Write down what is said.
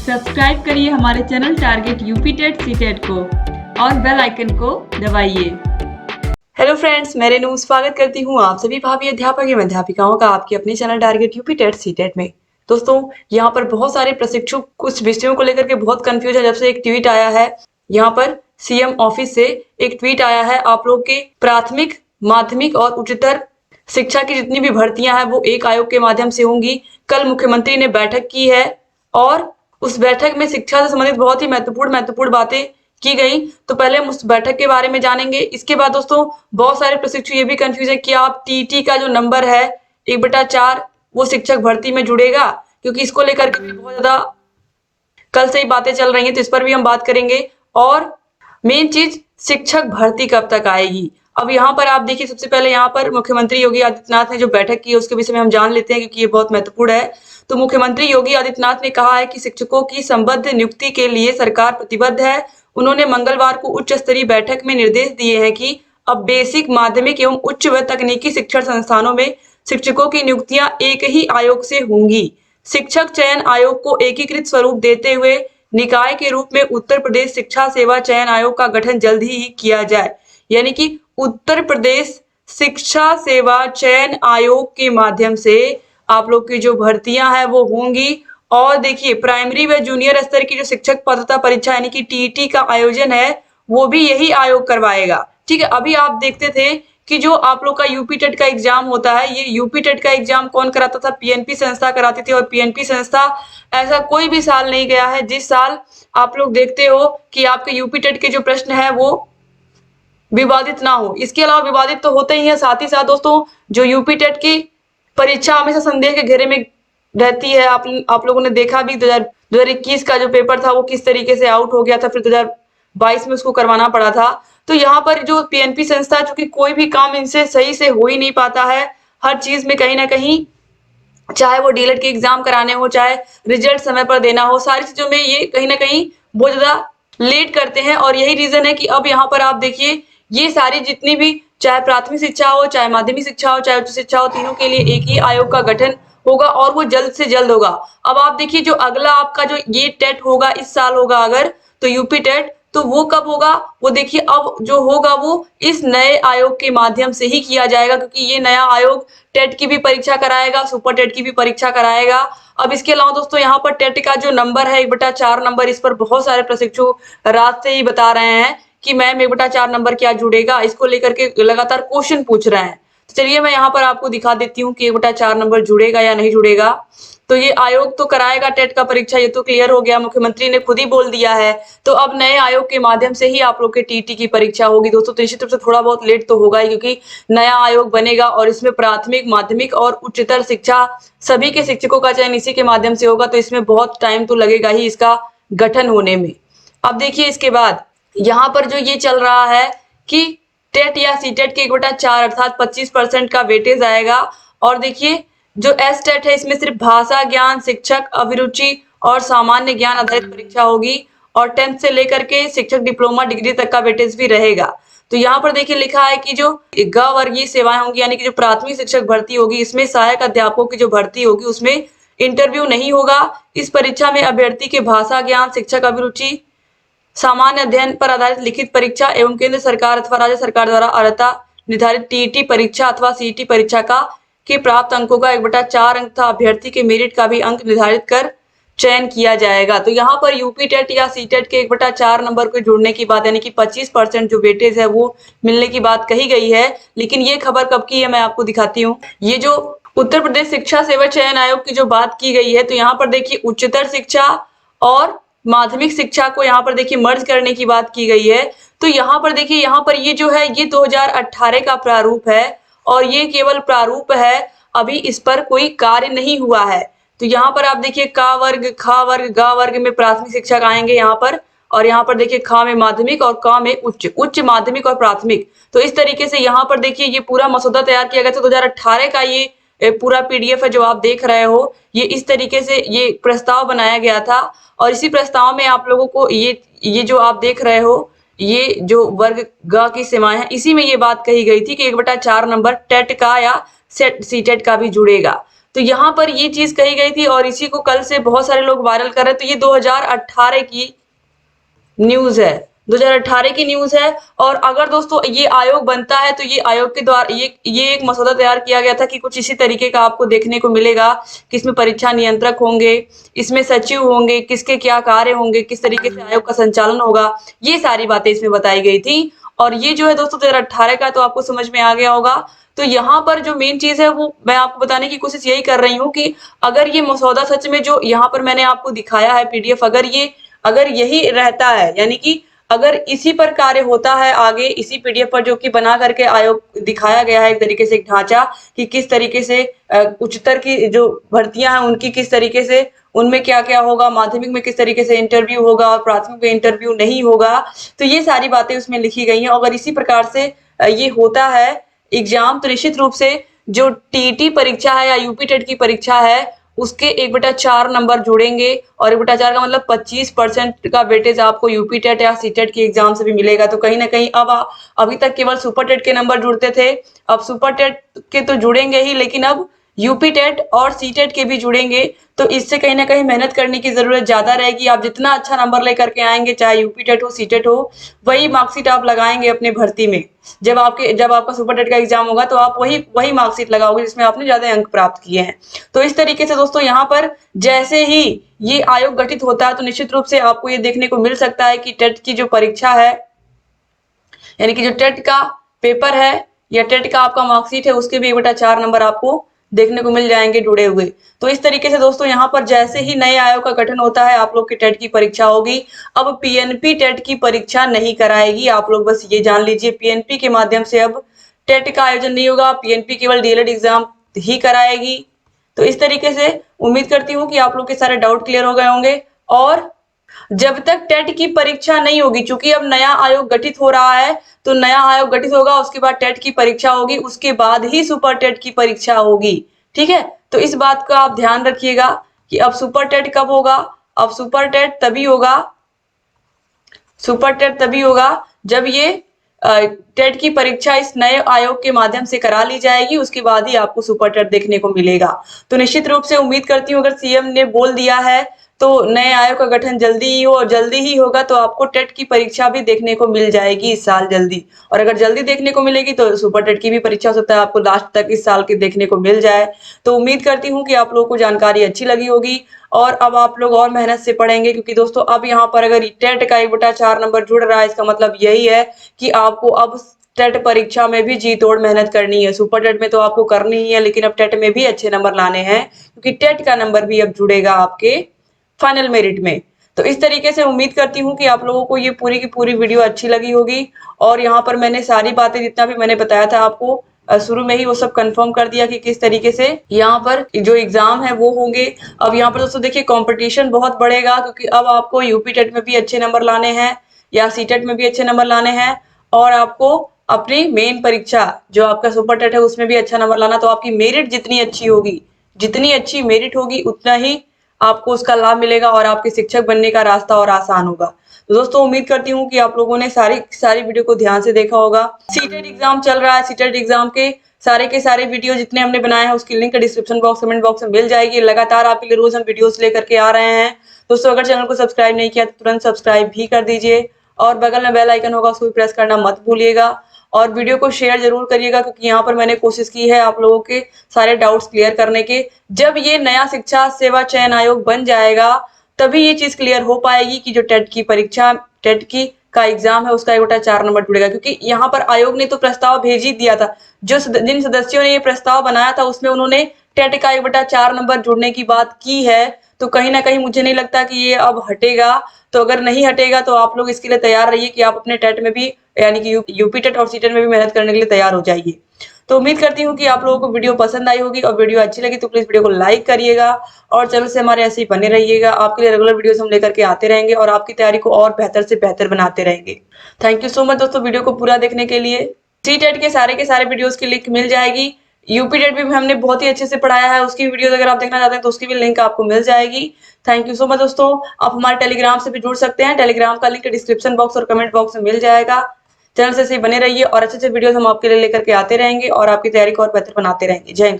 Subscribe करिए हमारे channel target UP TET CTET को और बेल आइकन को दबाइए। हेलो फ्रेंड्स, मैं रेनू स्वागत करती हूँ आप सभी भावी अध्यापक एवं अध्यापिकाओं का आपके अपने channel target UP TET CTET में। दोस्तों, यहाँ पर बहुत सारे प्रशिक्षु कुछ विषयों को लेकर के बहुत कंफ्यूज है। जब से एक ट्वीट आया है, यहाँ पर सीएम ऑफिस से एक ट्वीट आया है, आप लोग के प्राथमिक, माध्यमिक और उच्चतर शिक्षा की जितनी भी भर्तियां हैं वो एक आयोग के माध्यम से होंगी। कल मुख्यमंत्री ने बैठक की है और उस बैठक में शिक्षा से संबंधित बहुत ही महत्वपूर्ण बातें की गई। तो पहले हम उस बैठक के बारे में जानेंगे। इसके बाद दोस्तों, बहुत सारे प्रशिक्षु ये भी कंफ्यूज है कि आप टीटी का जो नंबर है 1/4 वो शिक्षक भर्ती में जुड़ेगा, क्योंकि इसको लेकर के बहुत ज्यादा कल से ही बातें चल रही हैं, तो इस पर भी हम बात करेंगे। और मेन चीज, शिक्षक भर्ती कब तक आएगी। अब यहाँ पर आप देखिए, सबसे पहले यहाँ पर मुख्यमंत्री योगी आदित्यनाथ ने जो बैठक की उसके विषय में हम जान लेते हैं, क्योंकि ये बहुत महत्वपूर्ण है। तो मुख्यमंत्री योगी आदित्यनाथ ने कहा है कि शिक्षकों की संबद्ध नियुक्ति के लिए सरकार प्रतिबद्ध है। उन्होंने मंगलवार को उच्च स्तरीय बैठक में निर्देश दिए हैं कि अब बेसिक, माध्यमिक एवं उच्च व तकनीकी शिक्षण संस्थानों में शिक्षकों की नियुक्तियां एक ही आयोग से होंगी। शिक्षक चयन आयोग को एकीकृत स्वरूप देते हुए निकाय के रूप में उत्तर प्रदेश शिक्षा सेवा चयन आयोग का गठन जल्द ही किया जाए। यानी कि उत्तर प्रदेश शिक्षा सेवा चयन आयोग के माध्यम से आप लोग की जो भर्तियां हैं वो होंगी। और देखिए, प्राइमरी व जूनियर स्तर की जो शिक्षक पात्रता परीक्षा यानी कि टीईटी का आयोजन है वो भी यही आयोग करवाएगा। ठीक है, अभी आप देखते थे कि जो आप लोग का यूपी टेट का एग्जाम होता है, ये यूपी टेट का एग्जाम कौन कराता था? पीएनपी संस्था कराती थी। और पीएनपी संस्था, ऐसा कोई भी साल नहीं गया है जिस साल आप लोग देखते हो कि आपके यूपी टेट के जो प्रश्न है वो विवादित ना हो। इसके अलावा विवादित तो होते ही है, साथ ही साथ दोस्तों जो यूपी टेट की परीक्षा हमेशा संदेह के घेरे में रहती है। आप लोगों ने देखा भी 2021 का जो पेपर था वो किस तरीके से आउट हो गया था, फिर 2022 में उसको करवाना पड़ा था। तो यहाँ पर जो पीएनपी संस्था, चूंकि कोई भी काम इनसे सही से हो ही नहीं पाता है, हर चीज में कहीं ना कहीं, चाहे वो डीएलएड के एग्जाम कराने हो, चाहे रिजल्ट समय पर देना हो, सारी चीजों में ये कहीं ना कहीं बहुत ज्यादा लेट करते हैं। और यही रीजन है कि अब यहाँ पर आप देखिए, ये सारी जितनी भी, चाहे प्राथमिक शिक्षा हो, चाहे माध्यमिक शिक्षा हो, चाहे उच्च शिक्षा हो, तीनों के लिए एक ही आयोग का गठन होगा और वो जल्द से जल्द होगा। अब आप देखिए, जो अगला आपका जो ये टेट होगा, इस साल होगा अगर, तो यूपी टेट, तो वो कब होगा? वो देखिए, अब जो होगा वो इस नए आयोग के माध्यम से ही किया जाएगा, क्योंकि ये नया आयोग टेट की भी परीक्षा कराएगा, सुपर टेट की भी परीक्षा कराएगा। अब इसके अलावा दोस्तों, यहाँ पर टेट का जो नंबर है 1/4 नंबर, इस पर बहुत सारे प्रशिक्षु रात से ही बता रहे हैं कि मैम 1/4 नंबर क्या जुड़ेगा। इसको लेकर के लगातार क्वेश्चन पूछ रहे हैं। तो चलिए मैं यहाँ पर आपको दिखा देती हूँ कि 1/4 नंबर जुड़ेगा या नहीं जुड़ेगा। तो ये आयोग तो कराएगा टेट का परीक्षा, ये तो क्लियर हो गया, मुख्यमंत्री ने खुद ही बोल दिया है। तो अब नए आयोग के माध्यम से ही आप लोग के टीटी की परीक्षा होगी दोस्तों। तो निश्चित रूप से थोड़ा बहुत लेट तो होगा ही, क्योंकि नया आयोग बनेगा और इसमें प्राथमिक, माध्यमिक और उच्चतर शिक्षा सभी के शिक्षकों का चयन इसी के माध्यम से होगा। तो इसमें बहुत टाइम तो लगेगा ही इसका गठन होने में। अब देखिए, इसके बाद यहाँ पर जो ये चल रहा है कि टेट या सीटेट के 1/4 अर्थात 25% का वेटेज आएगा। और देखिए, जो एस टेट है इसमें सिर्फ भाषा ज्ञान, शिक्षक अभिरुचि और सामान्य ज्ञान आधारित परीक्षा होगी। और 10th से लेकर के शिक्षक डिप्लोमा डिग्री तक का वेटेज भी रहेगा। तो यहाँ पर देखिए लिखा है कि जो ग वर्गीय सेवाएं होंगी, यानी कि जो प्राथमिक शिक्षक भर्ती होगी, इसमें सहायक अध्यापकों की जो भर्ती होगी उसमें इंटरव्यू नहीं होगा। इस परीक्षा में अभ्यर्थी के भाषा ज्ञान, शिक्षक अभिरुचि, सामान्य अध्ययन पर आधारित लिखित परीक्षा एवं केंद्र सरकार अथवा राज्य सरकार द्वारा अर्हता निर्धारित टीईटी परीक्षा अथवा सीईटी परीक्षा का के प्राप्त अंकों का 1/4 अंक तथा अभ्यर्थी के मेरिट का भी अंक निर्धारित कर चयन किया जाएगा। तो यहाँ पर यूपी टेट या सीटेट के 1/4 नंबर को जुड़ने की बात, यानी कि 25% जो वेटेज है वो मिलने की बात कही गई है। लेकिन ये खबर कब की है मैं आपको दिखाती हूँ। ये जो उत्तर प्रदेश शिक्षा सेवा चयन आयोग की जो बात की गई है, तो यहाँ पर देखिए उच्चतर शिक्षा और माध्यमिक शिक्षा को यहाँ पर देखिए मर्ज करने की बात की गई है। तो यहाँ पर देखिए, यहाँ पर ये जो है ये 2018 का प्रारूप है और ये केवल प्रारूप है, अभी इस पर कोई कार्य नहीं हुआ है। तो यहाँ पर आप देखिए, का वर्ग, खा वर्ग, गा वर्ग में प्राथमिक शिक्षक आएंगे यहाँ पर, और यहाँ पर देखिए खा में माध्यमिक और का में उच्च माध्यमिक और प्राथमिक। तो इस तरीके से यहाँ पर देखिए ये पूरा मसौदा तैयार किया गया था। 2018 का ये पूरा पीडीएफ है जो आप देख रहे हो, ये इस तरीके से ये प्रस्ताव बनाया गया था। और इसी प्रस्ताव में आप लोगों को ये जो आप देख रहे हो, ये जो वर्ग ग की सीमाएं हैं, इसी में ये बात कही गई थी कि 1/4 नंबर टेट का या सीटेट का भी जुड़ेगा। तो यहाँ पर ये चीज कही गई थी और इसी को कल से बहुत सारे लोग वायरल कर रहे हैं। तो ये 2018 की न्यूज है, 2018 की न्यूज है। और अगर दोस्तों ये आयोग बनता है तो ये आयोग के द्वारा ये एक मसौदा तैयार किया गया था कि कुछ इसी तरीके का आपको देखने को मिलेगा कि इसमें परीक्षा नियंत्रक होंगे, इसमें सचिव होंगे, किसके क्या कार्य होंगे, किस तरीके से आयोग का संचालन होगा, ये सारी बातें इसमें बताई गई थी। और ये जो है दोस्तों 2018 का, तो आपको समझ में आ गया होगा। तो यहाँ पर जो मेन चीज है वो मैं आपको बताने की कोशिश यही कर रही हूँ कि अगर ये मसौदा सच में जो यहाँ पर मैंने आपको दिखाया है पीडीएफ, अगर यही रहता है, यानी कि अगर इसी पर कार्य होता है आगे, इसी पीडीएफ पर जो कि बना करके आयोग दिखाया गया है एक तरीके से, एक ढांचा कि किस तरीके से उच्चतर की जो भर्तियां हैं उनकी किस तरीके से, उनमें क्या क्या होगा, माध्यमिक में किस तरीके से इंटरव्यू होगा और प्राथमिक में इंटरव्यू नहीं होगा, तो ये सारी बातें उसमें लिखी गई हैं। अगर इसी प्रकार से ये होता है एग्जाम, तो निश्चित रूप से जो टीटी परीक्षा है या यूपी टेट की परीक्षा है उसके 1/4 नंबर जुड़ेंगे और 1/4 का मतलब 25% का वेटेज आपको यूपी टेट या सी टेट की एग्जाम से भी मिलेगा। तो कहीं ना कहीं अब अभी तक केवल सुपर टेट के नंबर जुड़ते थे, अब सुपर टेट के तो जुड़ेंगे ही, लेकिन अब यूपी टेट और सी टेट के भी जुड़ेंगे। तो इससे कहीं ना कहीं मेहनत करने की जरूरत ज्यादा रहेगी। आप जितना अच्छा नंबर लेकर के आएंगे, चाहे यूपी टेट हो सी टेट हो, वही मार्कशीट आप लगाएंगे अपने भर्ती में। जब आपका सुपर टेट का एग्जाम होगा तो आप वही वही मार्कशीट लगाओगे जिसमें आपने ज्यादा अंक प्राप्त किए हैं। तो इस तरीके से दोस्तों यहाँ पर जैसे ही ये आयोग गठित होता है तो निश्चित रूप से आपको ये देखने को मिल सकता है कि टेट की जो परीक्षा है, यानी कि जो टेट का पेपर है या टेट का आपका मार्कशीट है, उसके भी 1/4 नंबर आपको देखने को मिल जाएंगे जुड़े हुए। तो इस तरीके से दोस्तों यहाँ पर जैसे ही नए आयोग का गठन होता है आप लोग की टेट की परीक्षा होगी। अब पीएनपी टेट की परीक्षा नहीं कराएगी, आप लोग बस ये जान लीजिए पीएनपी के माध्यम से अब टेट का आयोजन नहीं होगा, पीएनपी केवल डीएलएड एग्जाम ही कराएगी। तो इस तरीके से उम्मीद करती हूँ कि आप लोग के सारे डाउट क्लियर हो गए होंगे। और जब तक टेट की परीक्षा नहीं होगी, चूंकि अब नया आयोग गठित हो रहा है, तो नया आयोग गठित होगा, उसके बाद टेट की परीक्षा होगी, उसके बाद ही सुपर टेट की परीक्षा होगी। ठीक है, तो इस बात का आप ध्यान रखिएगा कि अब सुपर टेट कब होगा। अब सुपर टेट तभी होगा, सुपर टेट तभी होगा जब ये टेट की परीक्षा इस नए आयोग के माध्यम से करा ली जाएगी, उसके बाद ही आपको सुपर टेट देखने को मिलेगा। तो निश्चित रूप से उम्मीद करती हूँ अगर सीएम ने बोल दिया है तो नए आयोग का गठन जल्दी ही हो, और जल्दी ही होगा तो आपको टेट की परीक्षा भी देखने को मिल जाएगी इस साल जल्दी। और अगर जल्दी देखने को मिलेगी तो सुपर टेट की भी परीक्षा हो सकता है आपको लास्ट तक इस साल के देखने को मिल जाए। तो उम्मीद करती हूँ कि आप लोगों को जानकारी अच्छी लगी होगी और अब आप लोग और मेहनत से पढ़ेंगे, क्योंकि दोस्तों अब यहाँ पर अगर टेट का 1/4 नंबर जुड़ रहा है, इसका मतलब यही है कि आपको अब टेट परीक्षा में भी जी तोड़ मेहनत करनी है। सुपर टेट में तो आपको करनी ही है, लेकिन अब टेट में भी अच्छे नंबर लाने हैं, क्योंकि टेट का नंबर भी अब जुड़ेगा आपके फाइनल मेरिट में। तो इस तरीके से उम्मीद करती हूँ कि आप लोगों को ये पूरी की पूरी वीडियो अच्छी लगी होगी। और यहाँ पर मैंने सारी बातें जितना भी मैंने बताया था आपको शुरू में ही वो सब कंफर्म कर दिया कि किस तरीके से यहाँ पर जो एग्जाम है वो होंगे। अब यहाँ पर दोस्तों देखिए कंपटीशन बहुत बढ़ेगा, क्योंकि अब आपको यूपी टेट में भी अच्छे नंबर लाने हैं या सी टेट में भी अच्छे नंबर लाने हैं, और आपको अपनी मेन परीक्षा जो आपका सुपर टेट है उसमें भी अच्छा नंबर लाना। तो आपकी मेरिट जितनी अच्छी होगी, जितनी अच्छी मेरिट होगी, उतना ही आपको उसका लाभ मिलेगा और आपके शिक्षक बनने का रास्ता और आसान होगा। तो दोस्तों उम्मीद करती हूँ कि आप लोगों ने सारी वीडियो को ध्यान से देखा होगा। सीटेट एग्जाम चल रहा है, सीटेट एग्जाम के सारे वीडियो जितने हमने बनाए हैं उसकी link description box comment box में मिल जाएगी। लगातार आपके लिए रोज हम वीडियोस लेकर के आ रहे हैं। दोस्तों अगर चैनल को सब्सक्राइब नहीं किया तो तुरंत सब्सक्राइब भी कर दीजिए और बगल में बेल आइकन होगा उसको भी प्रेस करना मत भूलिएगा। और वीडियो को शेयर जरूर करिएगा, क्योंकि यहाँ पर मैंने कोशिश की है आप लोगों के सारे डाउट्स क्लियर करने के। जब ये नया शिक्षा सेवा चयन आयोग बन जाएगा तभी ये चीज क्लियर हो पाएगी कि जो टेट की परीक्षा, टेट की का एग्जाम है उसका 1/4 नंबर जुड़ेगा। क्योंकि यहाँ पर आयोग ने तो प्रस्ताव भेज ही दिया था, जिन सदस्यों ने ये प्रस्ताव बनाया था उसमें उन्होंने टेट का 1/4 नंबर जुड़ने की बात की है। तो कहीं ना कहीं मुझे नहीं लगता कि ये अब हटेगा। तो अगर नहीं हटेगा तो आप लोग इसके लिए तैयार रहिए कि आप अपने टेट में भी, यानी कि यूपी टेट और सी टेट में भी मेहनत करने के लिए तैयार हो जाइए। तो उम्मीद करती हूँ कि आप लोगों को वीडियो पसंद आई होगी, और वीडियो अच्छी लगी तो प्लीज वीडियो को लाइक करिएगा और चैनल से हमारे ऐसे ही बने रहिएगा। आपके लिए रेगुलर वीडियोस हम लेकर के आते रहेंगे और आपकी तैयारी को और बेहतर से बेहतर बनाते रहेंगे। थैंक यू सो मच दोस्तों वीडियो को पूरा देखने के लिए। सी टेट के सारे वीडियोस की लिंक मिल जाएगी। यूपी टेट भी हमने बहुत ही अच्छे से पढ़ाया है, उसकी वीडियो अगर आप देखना चाहते हैं तो उसकी भी लिंक आपको मिल जाएगी। थैंक यू सो मच दोस्तों। आप हमारे टेलीग्राम से भी जुड़ सकते हैं, टेलीग्राम का लिंक डिस्क्रिप्शन बॉक्स और कमेंट बॉक्स में मिल जाएगा। चैनल से बने रहिए और अच्छे वीडियोस हम आपके लिए लेकर के आते रहेंगे और आपकी तैयारी को और बेहतर बनाते रहेंगे। जय हिंद।